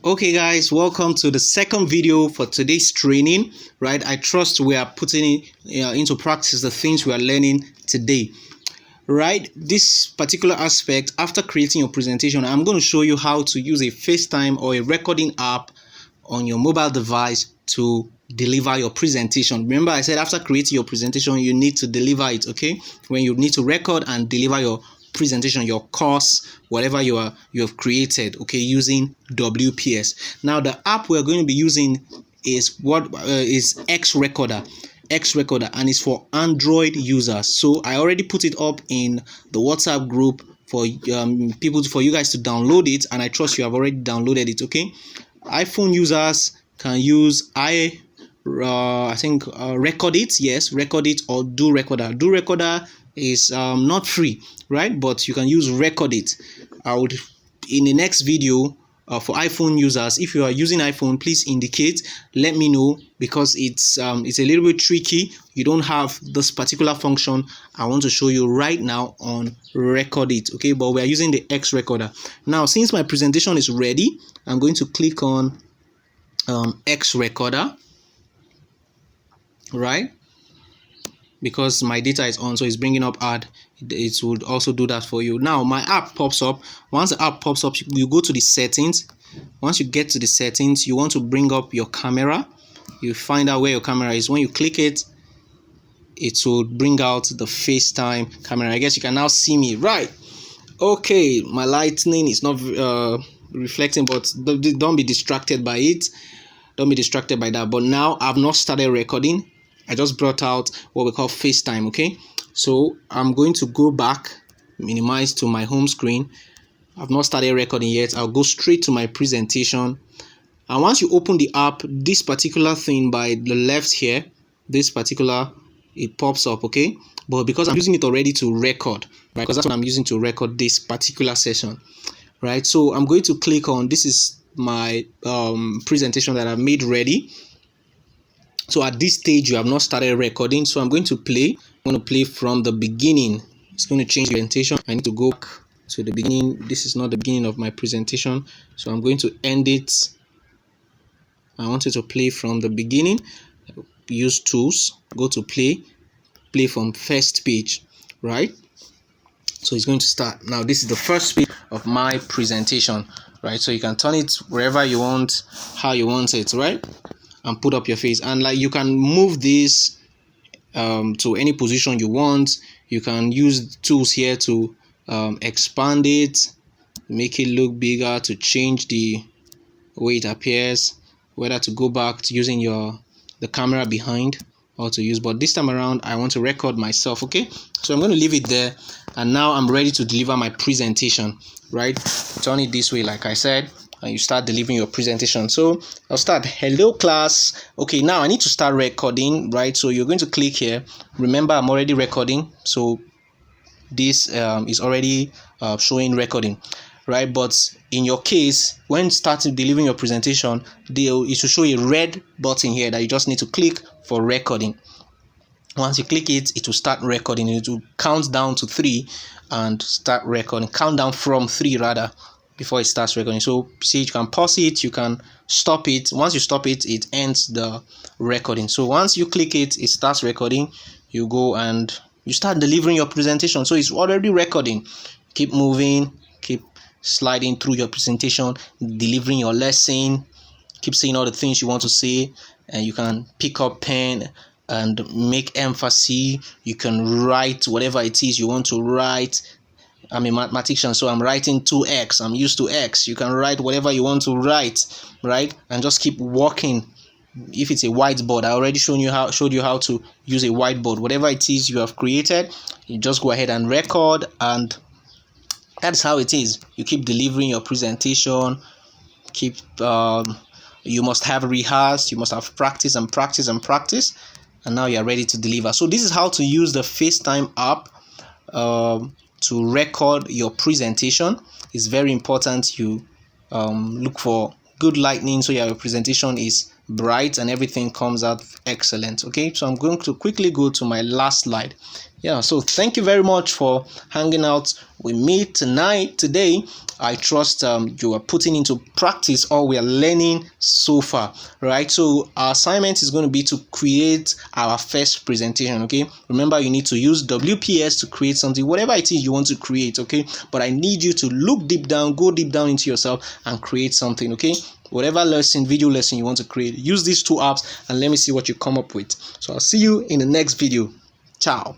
Okay guys, welcome to the second video for today's training. Right, I trust we are putting into practice the things we are learning today. Right, this particular aspect, after creating your presentation, I'm going to show you how to use a FaceTime or a recording app on your mobile device to deliver your presentation. Remember, I said after creating your presentation, you need to deliver it. Okay, when you need to record and deliver your presentation, your course, whatever you have created, okay, using WPS. Now the app we're going to be using is X Recorder, and it's for Android users. So I already put it up in the WhatsApp group for you guys to download it, and I trust you have already downloaded it. Okay, iPhone users can use Record It, yes, Record It, or Do Recorder. Do Recorder is not free, right? But you can use Record It. I would, in the next video, for iPhone users, if you are using iPhone, please indicate, let me know, because it's a little bit tricky. You don't have this particular function I want to show you right now on Record It, okay? But we are using the X Recorder. Now, since my presentation is ready, I'm going to click on X Recorder, right? Because my data is on, so it's bringing up ad. It would also do that for you. Now my app pops up. Once the app pops up, you go to the settings. Once you get to the settings, you want to bring up your camera. You find out where your camera is. When you click it, it will bring out the FaceTime camera. I guess you can now see me, right? Okay, my lightning is not reflecting, but don't be distracted by it. Don't be distracted by that. But now I've not started recording. I just brought out what we call FaceTime, okay? So I'm going to go back, minimize to my home screen. I've not started recording yet. I'll go straight to my presentation. And once you open the app, this particular thing by the left here, it pops up, okay? But because I'm using it already to record, right? Because that's what I'm using to record this particular session, right? So I'm going to click on, this is my presentation that I've made ready. So at this stage, you have not started recording. So I'm going to play. I'm going to play from the beginning. It's going to change the presentation. I need to go back to the beginning. This is not the beginning of my presentation. So I'm going to end it. I want you to play from the beginning. Use tools. Go to play. Play from first page, right? So it's going to start. Now this is the first page of my presentation, right? So you can turn it wherever you want, how you want it, right? And put up your face, and like you can move this to any position you want. You can use tools here to expand it, make it look bigger, to change the way it appears, whether to go back to using the camera behind or to use. But this time around, I want to record myself, okay? So I'm going to leave it there, and now I'm ready to deliver my presentation, right? Turn it this way, like I said, and you start delivering your presentation. So I'll start. Hello class. Okay, now I need to start recording, right? So you're going to click here. Remember, I'm already recording, so this is already showing recording, right? But in your case, when starting delivering your presentation, it will show a red button here that you just need to click for recording. Once you click it, it will start recording. It will count down to 3 and start recording. Count down from 3 rather, before it starts recording. So see, you can pause it, you can stop it. Once you stop it, it ends the recording. So once you click it, it starts recording. You go and you start delivering your presentation. So it's already recording. Keep moving, keep sliding through your presentation, delivering your lesson. Keep saying all the things you want to say, and you can pick up pen and make emphasis. You can write whatever it is you want to write. I'm a mathematician, so I'm writing 2x. I'm used to x. You can write whatever you want to write, right? And just keep walking. If it's a whiteboard, I already showed you how to use a whiteboard. Whatever it is you have created, you just go ahead and record, and that's how it is. You keep delivering your presentation. You must have rehearsed. You must have practice and practice and practice, and now you are ready to deliver. So this is how to use the FaceTime app to record your presentation. It's very important you look for good lighting so your presentation is bright and everything comes out excellent. Okay, so I'm going to quickly go to my last slide. Yeah, so thank you very much for hanging out with me today. I trust you are putting into practice all we are learning so far, right? So our assignment is going to be to create our first presentation. Okay, remember, you need to use WPS to create something, whatever it is you want to create. Okay, but I need you to look deep down, go deep down into yourself and create something. Okay, whatever video lesson you want to create, use these two apps and let me see what you come up with. So I'll see you in the next video. Ciao.